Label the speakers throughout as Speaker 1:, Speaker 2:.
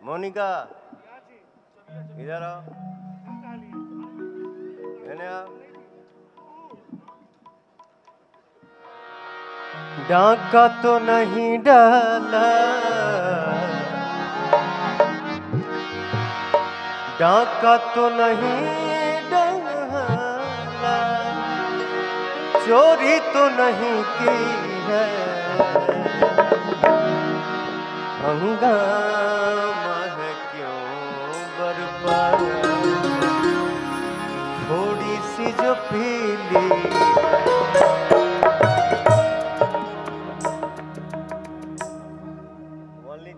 Speaker 1: मोनिका इधर आओ, आओ। डाका तो नहीं डाला, डाका तो नहीं डाला, चोरी तो नहीं की है, हंगामा है क्यों बर्बाद, थोड़ी सी जो पीली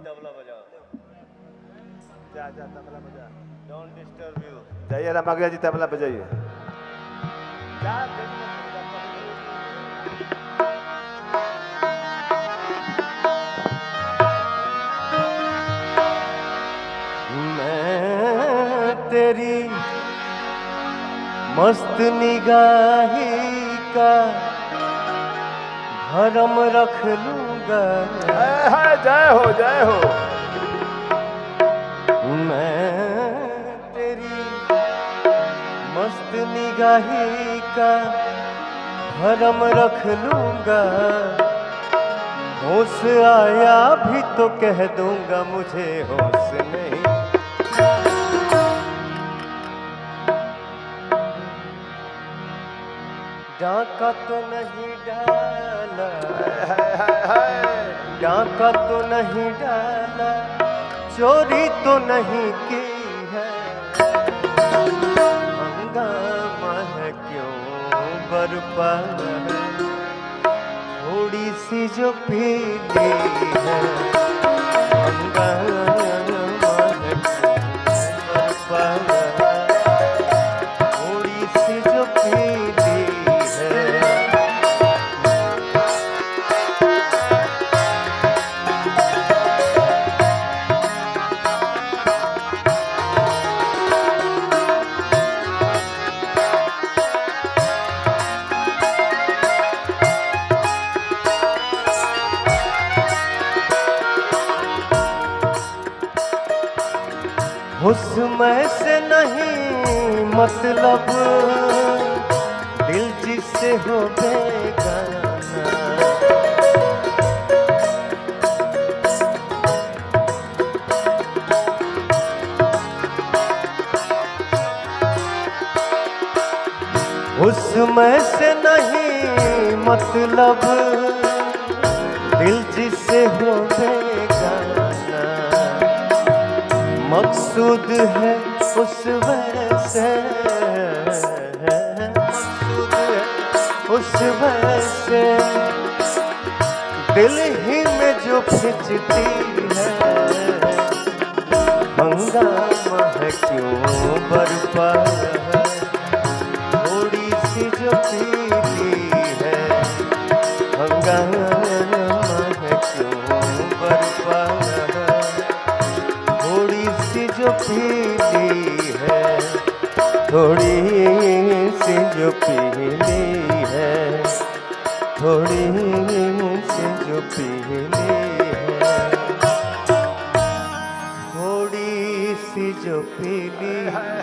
Speaker 1: तबला बजाओ।
Speaker 2: जा जा तबला बजा।
Speaker 1: Don't disturb you.
Speaker 2: जाइए रामाग्या जी तबला बजाइए।
Speaker 1: मैं तेरी मस्त निगाही का भरम रख लूंगा।
Speaker 2: जय हो जय हो।
Speaker 1: मैं तेरी मस्त निगाही का भरम रख लूंगा। होश आया भी तो कह दूंगा, मुझे होश नहीं। डाका तो नहीं डाला, डाका तो नहीं डाला, चोरी तो नहीं की है, हंगामा है क्यों बर्बाद, थोड़ी सी जो पीली है, हंगामा है क्यों बर्बाद, थोड़ी सी जो पीली है। उसमें से नहीं मतलब, दिल जिससे हो बेगाना, उसमें से नहीं मतलब, दिल जिससे हो बेगाना, मकसूद है उस वैसे, मकसूद है उस वैसे, दिल ही में जो खिंचती है, हंगामा है क्यों बर्बाद, थोड़ी सी जो पीली है, हंगामा है क्यों बर्बाद, थोड़ी सी जो पीली है, थोड़ी सी जो पीली है, थोड़ी सी जो पीली है, थोड़ी सी जो पीली है।